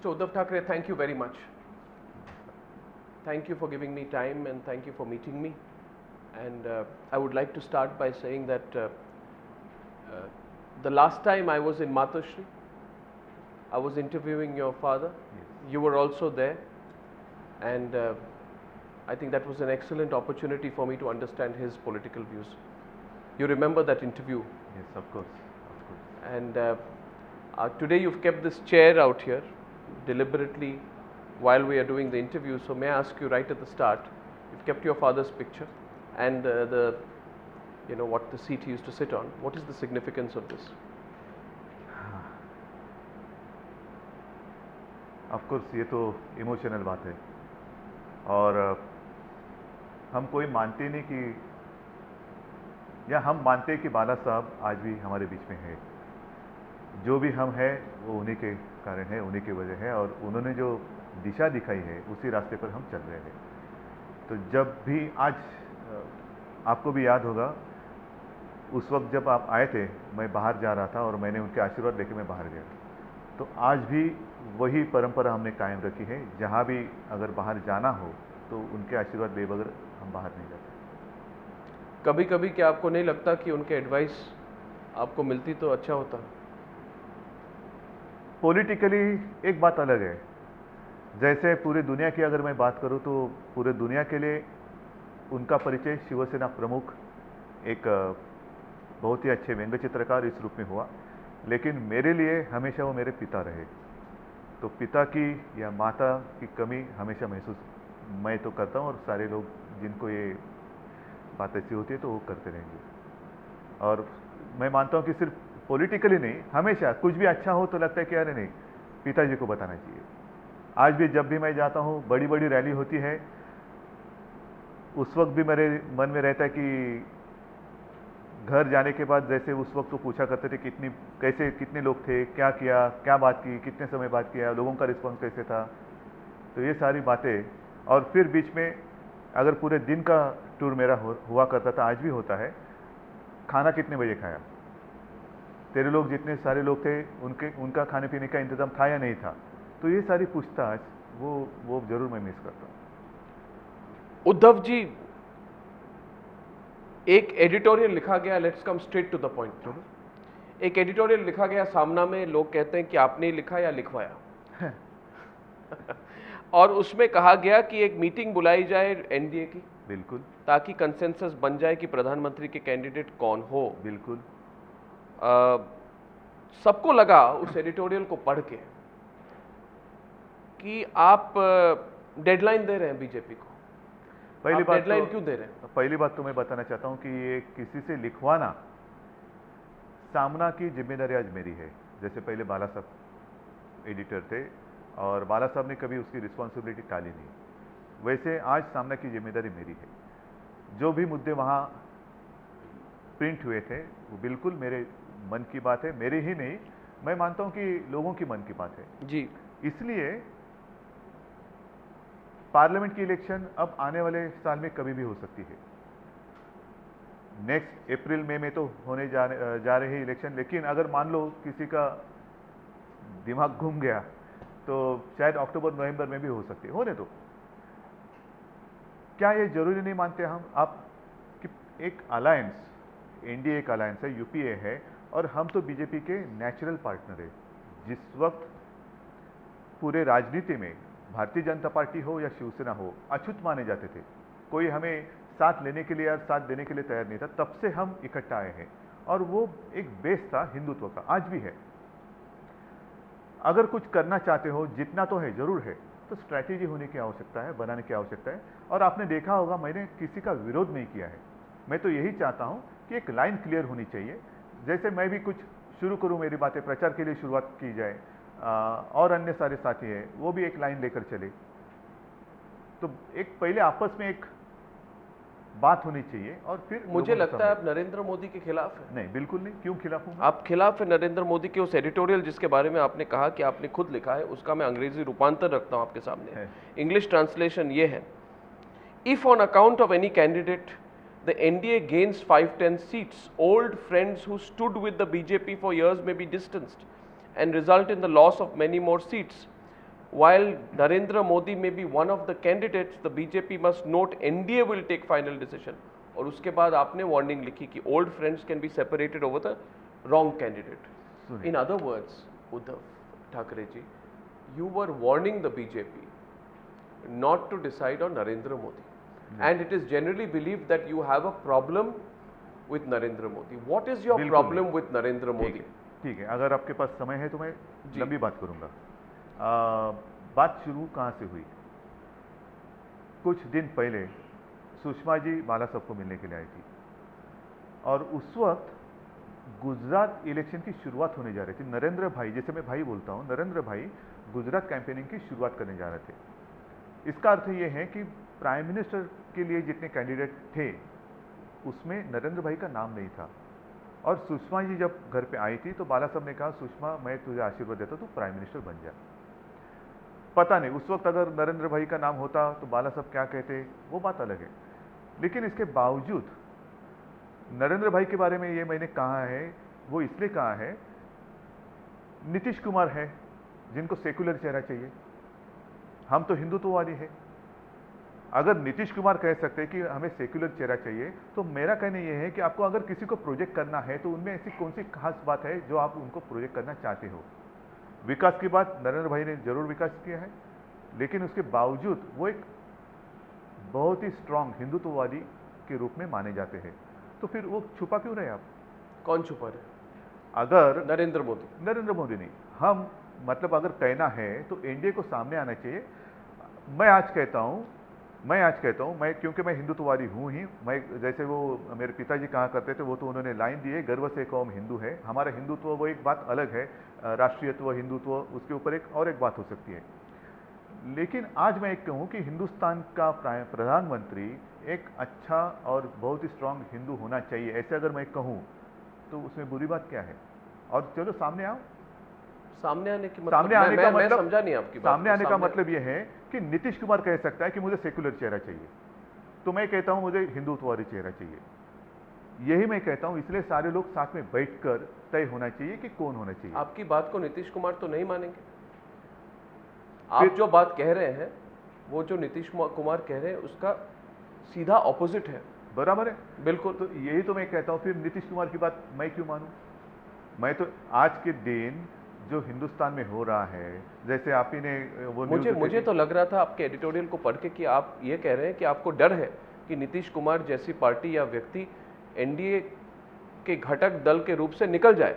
Mr. Uddhav Thackeray, thank you very much. Thank you for giving me time and thank you for meeting me. And I would like to start by saying that the last time I was in Matoshri, I was interviewing your father. Yes. You were also there, and I think that was an excellent opportunity for me to understand his political views. You remember that interview? Yes, of course, of course. And today you've kept this chair out here deliberately while we are doing the interview. So may I ask you right at the start, you've kept your father's picture and what the seat he used to sit on. What is the significance of this? Of course ये तो emotional बात है और हम कोई मानते नहीं कि या हम मानते हैं कि बाला साहब आज भी हमारे बीच में है। जो भी हम हैं वो उन्हीं के कारण है, उन्हीं की वजह है और उन्होंने जो दिशा दिखाई है उसी रास्ते पर हम चल रहे हैं। तो जब भी आज आपको भी याद होगा उस वक्त जब आप आए थे, मैं बाहर जा रहा था और मैंने उनके आशीर्वाद लेके मैं बाहर गया। तो आज भी वही परंपरा हमने कायम रखी है, जहाँ भी अगर बाहर जाना हो तो उनके आशीर्वाद ले बगैर हम बाहर नहीं जाते। कभी कभी क्या आपको नहीं लगता कि उनके एडवाइस आपको मिलती तो अच्छा होता? पॉलिटिकली एक बात अलग है। जैसे पूरी दुनिया की अगर मैं बात करूं तो पूरे दुनिया के लिए उनका परिचय शिवसेना प्रमुख, एक बहुत ही अच्छे व्यंग्य चित्रकार इस रूप में हुआ, लेकिन मेरे लिए हमेशा वो मेरे पिता रहे। तो पिता की या माता की कमी हमेशा महसूस मैं तो करता हूँ और सारे लोग जिनको ये बात ऐसी होती है तो वो करते रहेंगे। और मैं मानता हूँ कि सिर्फ पॉलिटिकली नहीं, हमेशा कुछ भी अच्छा हो तो लगता है कि अरे नहीं, पिताजी को बताना चाहिए। आज भी जब भी मैं जाता हूँ, बड़ी बड़ी रैली होती है, उस वक्त भी मेरे मन में रहता है कि घर जाने के बाद जैसे उस वक्त तो पूछा करते थे कितने लोग थे, क्या किया, क्या बात की, कितने समय बात किया, लोगों का रिस्पॉन्स कैसे था। तो ये सारी बातें, और फिर बीच में अगर पूरे दिन का टूर मेरा हुआ करता था, आज भी होता है, खाना कितने बजे खाया, तेरे लोग जितने सारे लोग थे उनका खाने पीने का इंतज़ाम था या नहीं था। तो ये सारी पूछताछ वो जरूर मैं मिस करता हूँ। उद्धव जी, एक एडिटोरियल लिखा गया, let's come straight to the point. एक एडिटोरियल लिखा गया सामना में, लोग कहते हैं कि आपने लिखा या लिखवाया और उसमें कहा गया कि एक मीटिंग बुलाई जाए एनडीए की, बिल्कुल, ताकि कंसेंसस बन जाए कि प्रधानमंत्री के कैंडिडेट कौन हो। बिल्कुल। सबको लगा उस एडिटोरियल को पढ़ के कि आप डेडलाइन दे रहे हैं बीजेपी को। पहली बात डेडलाइन क्यों दे रहे हैं? पहली बात तो मैं बताना चाहता हूं कि ये किसी से लिखवाना, सामना की जिम्मेदारी आज मेरी है। जैसे पहले बाला साहब एडिटर थे और बाला साहब ने कभी उसकी रिस्पॉन्सिबिलिटी टाली नहीं, वैसे आज सामना की जिम्मेदारी मेरी है। जो भी मुद्दे वहाँ प्रिंट हुए थे वो बिल्कुल मेरे मन की बात है, मेरे ही नहीं, मैं मानता हूँ कि लोगों की मन की बात है जी। इसलिए पार्लियामेंट की इलेक्शन अब आने वाले साल में कभी भी हो सकती है। नेक्स्ट अप्रैल मई में तो होने जा रहे हैं इलेक्शन, लेकिन अगर मान लो किसी का दिमाग घूम गया तो शायद अक्टूबर नवंबर में भी हो सकती है। होने दो। क्या ये जरूरी नहीं मानते हम आप कि एक अलायंस, एनडीए एक अलायंस है, यूपीए है, और हम तो बीजेपी के नेचुरल पार्टनर है। जिस वक्त पूरे राजनीति में भारतीय जनता पार्टी हो या शिवसेना हो, अछूत माने जाते थे, कोई हमें साथ लेने के लिए या साथ देने के लिए तैयार नहीं था, तब से हम इकट्ठा आए हैं और वो एक बेस था हिंदुत्व का, आज भी है। अगर कुछ करना चाहते हो, जितना तो है, जरूर है, तो स्ट्रैटेजी होने की आवश्यकता है, बनाने की आवश्यकता है। और आपने देखा होगा मैंने किसी का विरोध नहीं किया है, मैं तो यही चाहता हूं कि एक लाइन क्लियर होनी चाहिए। जैसे मैं भी कुछ शुरू करूं, मेरी बातें प्रचार के लिए शुरुआत की जाए, और अन्य सारे साथी हैं वो भी एक लाइन लेकर चले, तो एक पहले आपस में एक बात होनी चाहिए और फिर मुझे लगता है आप नरेंद्र मोदी के खिलाफ है। नहीं, बिल्कुल नहीं। क्यों खिलाफ हूं? आप खिलाफ है नरेंद्र मोदी के उस एडिटोरियल जिसके बारे में आपने कहा कि आपने खुद लिखा है, उसका मैं अंग्रेजी रूपांतर रखता हूं आपके सामने। इंग्लिश ट्रांसलेशन ये है: if on account of any candidate the NDA gains 5-10 seats, old friends who stood with the BJP for years may be distanced and result in the loss of many more seats. while Narendra Modi may be one of the candidates, the BJP must note NDA will take final decision. और उसके बाद आपने warning लिखी कि old friends can be separated over the wrong candidate. In other words, Uddhav Thackeray ji, you were warning the BJP not to decide on Narendra Modi. And it is generally believed that you have a problem with Narendra Modi. What is your problem with Narendra Modi? ठीक है, अगर आपके पास समय है तो मैं लंबी बात करूंगा। बात शुरू कहाँ से हुई? कुछ दिन पहले सुषमा जी बाला साहब को मिलने के लिए आई थी और उस वक्त गुजरात इलेक्शन की शुरुआत होने जा रही थी। नरेंद्र भाई, जैसे मैं भाई बोलता हूँ, नरेंद्र भाई गुजरात कैंपेनिंग की शुरुआत करने जा रहे थे। इसका अर्थ ये है कि प्राइम मिनिस्टर के लिए जितने कैंडिडेट थे उसमें नरेंद्र भाई का नाम नहीं था। और सुषमा जी जब घर पे आई थी तो बाला साहब ने कहा, सुषमा मैं तुझे आशीर्वाद देता हूँ, तू प्राइम मिनिस्टर बन जा। पता नहीं उस वक्त अगर नरेंद्र भाई का नाम होता तो बाला साहब क्या कहते, वो बात अलग है। लेकिन इसके बावजूद नरेंद्र भाई के बारे में ये मैंने कहा है, वो इसलिए कहा है, नीतीश कुमार है जिनको सेकुलर चेहरा चाहिए, हम तो हिंदुत्ववादी है। अगर नीतीश कुमार कह सकते हैं कि हमें सेक्युलर चेहरा चाहिए, तो मेरा कहना यह है कि आपको अगर किसी को प्रोजेक्ट करना है तो उनमें ऐसी कौन सी खास बात है जो आप उनको प्रोजेक्ट करना चाहते हो। विकास की बात नरेंद्र भाई ने जरूर विकास किया है, लेकिन उसके बावजूद वो एक बहुत ही स्ट्रांग हिंदुत्ववादी के रूप में माने जाते हैं। तो फिर वो छुपा क्यों रहे आप? कौन छुपा रहे? अगर नरेंद्र मोदी नहीं, हम मतलब अगर कहना है तो एनडीए को सामने आना चाहिए। मैं आज कहता हूं, मैं क्योंकि मैं हिंदुत्ववादी हूं ही। मैं जैसे वो मेरे पिताजी कहा करते थे, वो तो उन्होंने लाइन दी है, गर्व से कौम हिंदू है। हमारा हिंदुत्व वो एक बात अलग है, राष्ट्रीयत्व, हिंदुत्व, उसके ऊपर एक और एक बात हो सकती है। लेकिन आज मैं एक कहूं कि हिंदुस्तान का प्रधानमंत्री एक अच्छा और बहुत ही स्ट्रांग हिंदू होना चाहिए, ऐसे अगर मैं कहूं तो उसमें बुरी बात क्या है? और चलो सामने आओ। सामने आने की मतलब सामने आने का मतलब, मैं समझा नहीं आपकी बात। सामने आने का मतलब यह है कि नीतीश कुमार कह सकता है कि मुझे सेक्युलर चेहरा चाहिए, तो मैं कहता हूं मुझे हिंदुत्ववादी चेहरा चाहिए। यही मैं कहता हूं, इसलिए सारे लोग साथ में बैठकर तय होना चाहिए कि कौन होना चाहिए। आपकी बात को नीतीश कुमार तो नहीं मानेंगे। आप जो बात कह रहे हैं, वो जो नीतीश कुमार कह रहे हैं उसका सीधा ऑपोजिट है। बराबर है, बिल्कुल। तो यही तो मैं कहता हूं, फिर नीतीश कुमार की बात मैं क्यों मानूं? मैं तो आज के दिन जो हिंदुस्तान में हो रहा है, जैसे आप ही ने वो मुझे तो लग रहा था आपके एडिटोरियल को पढ़ के कि आप ये कह रहे हैं कि आपको डर है कि नीतीश कुमार जैसी पार्टी या व्यक्ति एनडीए के घटक दल के रूप से निकल जाए।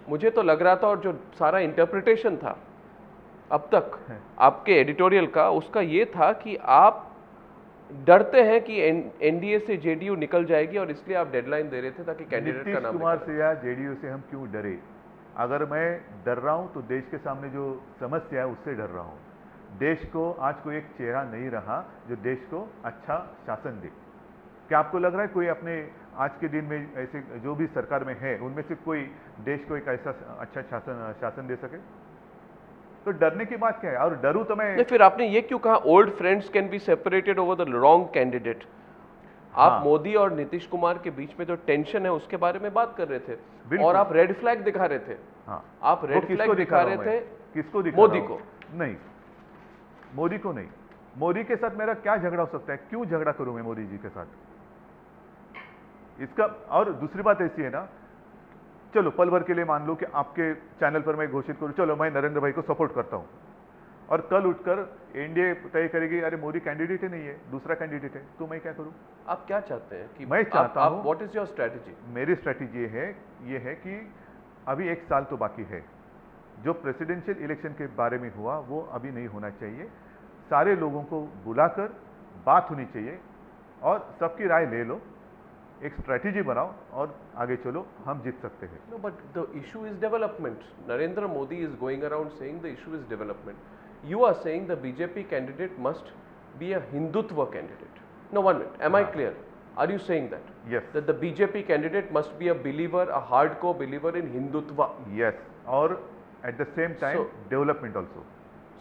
मुझे तो लग रहा था, और जो सारा इंटरप्रिटेशन था अब तक आपके एडिटोरियल का, उसका ये था कि आप डरते हैं कि एनडीए से जेडीयू निकल जाएगी और इसलिए आप डेडलाइन दे रहे थे ताकि कैंडिडेट का नाम। नीतीश कुमार से या जेडीयू से हम क्यों डरे? अगर मैं डर रहा हूं तो देश के सामने जो समस्या है उससे डर रहा हूं। देश को आज कोई एक चेहरा नहीं रहा जो देश को अच्छा शासन दे। क्या आपको लग रहा है कोई अपने आज के दिन में ऐसे जो भी सरकार में है उनमें से कोई देश को एक ऐसा अच्छा शासन दे सके? तो डरने की बात क्या है? और डरूं तो मैं नहीं, फिर आपने ये क्यों कहा old friends can be separated over the wrong candidate? आप मोदी और नीतीश कुमार के बीच में जो टेंशन है उसके बारे में बात कर रहे थे और आप रेड फ्लैग दिखा रहे थे। आप रेड फ्लैग दिखा रहे थे। किसको दिखा? मोदी को नहीं, मोदी को नहीं। मोदी के साथ मेरा क्या झगड़ा हो सकता है? क्यों झगड़ा करूं मैं मोदी जी के साथ? इसका और दूसरी बात ऐसी है ना, चलो पल भर के लिए मान लो कि आपके चैनल पर मैं घोषित करूं, चलो मैं नरेंद्र भाई को सपोर्ट करता हूं, और कल उठकर एनडीए तय करेगी अरे मोदी कैंडिडेट ही नहीं है, दूसरा कैंडिडेट है, तो मैं क्या करूं? आप क्या चाहते हैं कि मैं चाहता हूं, व्हाट इज योर स्ट्रेटजी? मेरी स्ट्रेटजी ये है कि अभी 1 साल तो बाकी है। जो प्रेसिडेंशियल इलेक्शन के बारे में हुआ वो अभी नहीं होना चाहिए। सारे लोगों को बुलाकर बात होनी चाहिए और सबकी राय ले लो, एक स्ट्रेटजी बनाओ और आगे चलो, हम जीत सकते हैं। No, but the issue is development. Narendra Modi is going around saying the issue is development. You are saying the BJP candidate must be a Hindutva candidate. No, 1 minute. Am I clear? Are you saying that? Yes. That the BJP candidate must be a believer, a hardcore believer in Hindutva? Yes. Or at the same time, development also.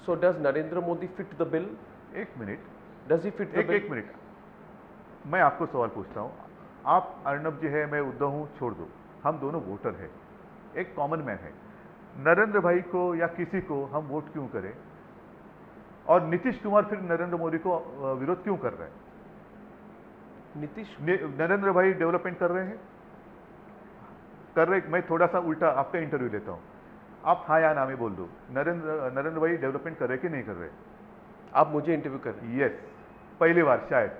So does Narendra Modi fit the bill? एक minute. Does he fit the bill? एक minute. मैं आपको सवाल पूछता हूँ. आप अर्नब जी है, मैं उद्धव हूँ, छोड़ दो. हम दोनों वोटर हैं. एक कॉमन मैन है. नरेंद्र भाई को या किसी को हम वोट क्यों करें? और नीतीश कुमार फिर नरेंद्र मोदी को विरोध क्यों कर रहे हैं? नरेंद्र भाई डेवलपमेंट कर रहे हैं, मैं थोड़ा सा उल्टा आपका इंटरव्यू लेता हूं, आप हाँ या ना में बोल दो, नरेंद्र भाई डेवलपमेंट कर रहे कि नहीं कर रहे? आप मुझे इंटरव्यू कर रहे हैं? यस, पहली बार शायद।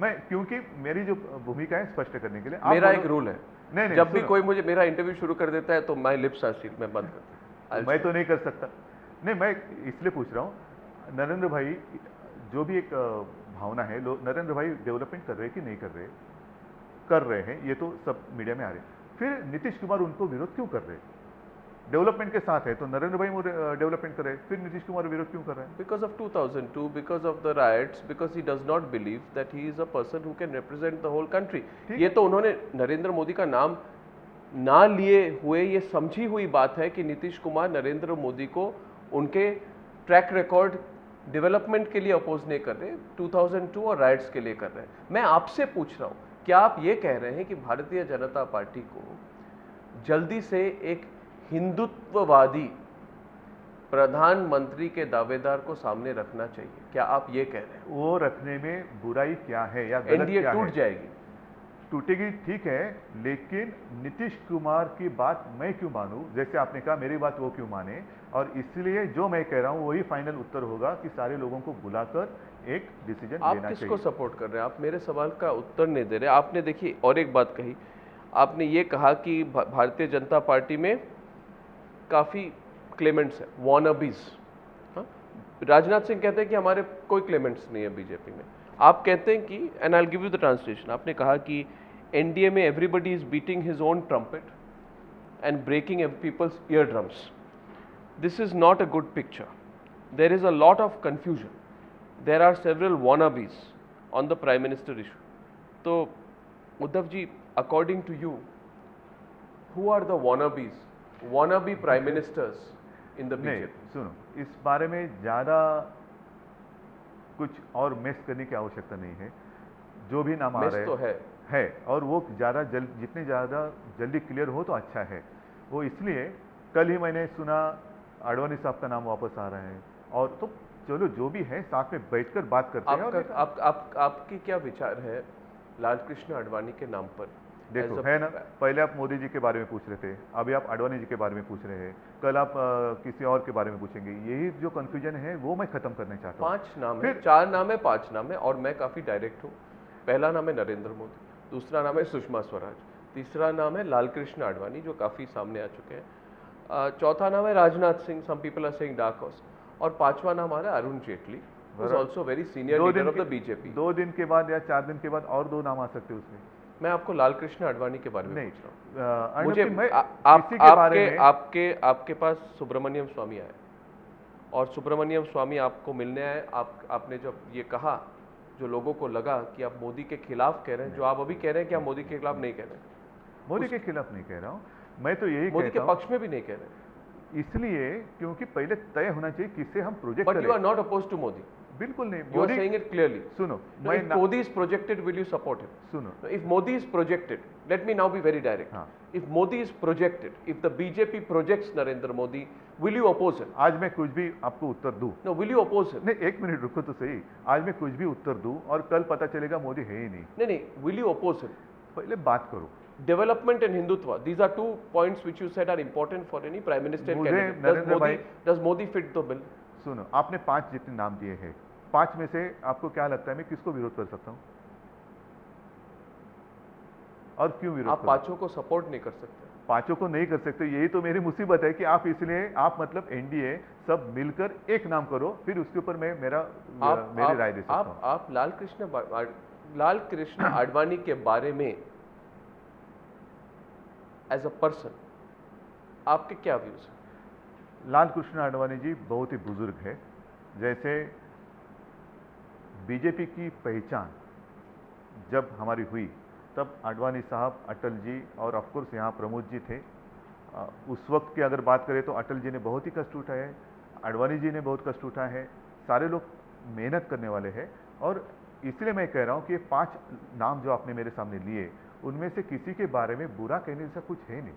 मैं, क्योंकि मेरी जो भूमिका है स्पष्ट करने के लिए, मेरा एक रूल है, नहीं, जब भी कोई मुझे मेरा इंटरव्यू शुरू कर देता है तो माय लिप्स आर सील्ड, मैं बंद करता हूं। मैं तो नहीं कर सकता। नहीं, मैं इसलिए पूछ रहा हूं, नरेंद्र भाई जो भी एक भावना है, नरेंद्र भाई डेवलपमेंट कर रहे कि नहीं कर रहे हैं, ये तो सब मीडिया में आ रहे हैं। फिर नीतीश कुमार उनको विरोध क्यों कर रहे हैं? डेवलपमेंट के साथ है तो नरेंद्र भाई डेवलपमेंट कर रहे हैं, फिर नीतीश कुमार विरोध क्यों कर रहे हैं? Because of 2002, because of the riots, because he does not believe that he is a person who can represent the whole country. ये तो उन्होंने नरेंद्र मोदी का नाम ना लिए हुए ये समझी हुई बात है कि नीतीश कुमार नरेंद्र मोदी को उनके ट्रैक रिकॉर्ड डेवलपमेंट के लिए अपोज नहीं कर रहे, 2002 और राइट्स के लिए कर रहे हैं। मैं आपसे पूछ रहा हूं, क्या आप ये कह रहे हैं कि भारतीय जनता पार्टी को जल्दी से एक हिंदुत्ववादी प्रधानमंत्री के दावेदार को सामने रखना चाहिए? क्या आप ये कह रहे हैं? वो रखने में बुराई क्या है या गलत एनडीए क्या टूट है? जाएगी। टूटेगी, ठीक है, लेकिन नीतीश कुमार की बात मैं क्यों मानूं? जैसे आपने कहा मेरी बात वो क्यों माने? और इसलिए जो मैं कह रहा हूं वही फाइनल उत्तर होगा कि सारे लोगों को बुलाकर एक डिसीजन लेना चाहिए। आप किसको सपोर्ट कर रहे हैं? आप मेरे सवाल का उत्तर नहीं दे रहे। आपने देखिए और एक बात कही, आपने ये कहा कि भारतीय जनता पार्टी में काफ़ी क्लेमेंट्स हैं, वॉनबीज। हाँ, राजनाथ सिंह कहते हैं कि हमारे कोई क्लेमेंट्स नहीं है बीजेपी में। आप कहते हैं कि, and I will give you the translation, आपने कहा कि एनडीए में everybody is beating his own trumpet and breaking people's ear drums. This is not a good picture. There is a lot of confusion, there are several wannabes on the prime minister issue. तो Uddhav ji, according to you, who are the wannabe prime ministers in the BJP? सुनो, इस बारे में ज़्यादा कुछ और mess करने की आवश्यकता नहीं है। जो भी नाम आ रहे तो है और वो जितने ज़्यादा जल्दी क्लियर हो तो अच्छा है। वो इसलिए कल ही मैंने सुना आडवाणी साहब का नाम वापस आ रहा है, और तो चलो जो भी है साथ में बैठकर बात करते हैं। आपकी क्या विचार है लालकृष्ण आडवाणी के नाम पर? देखो, है ना, पहले आप मोदी जी के बारे में पूछ रहे थे, अभी आप आडवाणी जी के बारे में पूछ रहे हैं, कल आप किसी और के बारे में पूछेंगे। यही जो कंफ्यूजन है वो मैं खत्म करना चाहता हूँ। 5 नाम है, 4 नाम है, 5 नाम है, और मैं काफ़ी डायरेक्ट हूँ। पहला नाम है नरेंद्र मोदी, दूसरा नाम है सुषमा स्वराज, तीसरा नाम है लालकृष्ण आडवाणी जो काफ़ी सामने आ चुके हैं, चौथा नाम है Rajnath Singh, some people are saying dark horse, और 5वां नाम आ रहा है Arun Jaitley, who is also very senior leader of the BJP. 2 दिन के बाद या 4 दिन के बाद और 2 नाम आ सकते हैं उसमें। मैं आपको लालकृष्ण आडवाणी के बारे में पूछ रहा हूँ। मुझे आपके पास सुब्रमण्यम स्वामी आए, और सुब्रमण्यम स्वामी आपको मिलने आए। आपने जब ये कहा, जो लोगों को लगा कि आप मोदी के खिलाफ कह रहे हैं, जो आप अभी कह रहे हैं कि आप मोदी के खिलाफ नहीं कह रहे हैं। मोदी के खिलाफ नहीं कह रहा हूँ मैं, तो यही मोदी के पक्ष में भी नहीं कह रहे, इसलिए क्योंकि पहले तय होना चाहिए किससे हम प्रोजेक्ट करें। But you are not oppose to Modi? बिल्कुल नहीं। You are saying it clearly. सुनो, if Modi is projected, will you support him? सुनो, if Modi is projected, let me now be very direct. If Modi is projected, if the BJP projects Narendra Modi, will you oppose him? आज मैं कुछ भी आपको उत्तर दूं? No, will you oppose him? नहीं, 1 minute रुको तो सही। आज मैं कुछ भी उत्तर दूं और कल पता चलेगा मोदी है ही नहीं। नहीं, will you oppose him? पहले बात करो। Development and Hindutva, these are 2 points which you said are important for any prime minister candidate. Does Modi fit the bill? सुनो, आपने 5 जितने नाम दिए हैं, 5 में से आपको क्या लगता है मैं किसको विरोध कर सकता हूं और क्यों विरोध? आप 5 को सपोर्ट नहीं कर सकते। 5 को नहीं कर सकते, यही तो मेरी मुसीबत है कि आप, इसलिए आप मतलब एनडीए सब मिलकर एक नाम करो, फिर उसके ऊपर मैं मेरी राय दे सकता हूं। आप लालकृष्ण आडवाणी के बारे में एज अ पर्सन आपके क्या व्यूज हैं? लालकृष्ण आडवाणी जी बहुत ही बुजुर्ग है। जैसे बीजेपी की पहचान जब हमारी हुई तब आडवाणी साहब, अटल जी और ऑफकोर्स यहाँ प्रमोद जी थे। उस वक्त की अगर बात करें तो अटल जी ने बहुत ही कष्ट उठाए हैं, आडवाणी जी ने बहुत कष्ट उठाए हैं, सारे लोग मेहनत करने वाले हैं। और इसलिए मैं कह रहा हूँ कि 5 नाम जो आपने मेरे सामने लिए, उनमें से किसी के बारे में बुरा कहने जैसा कुछ है नहीं।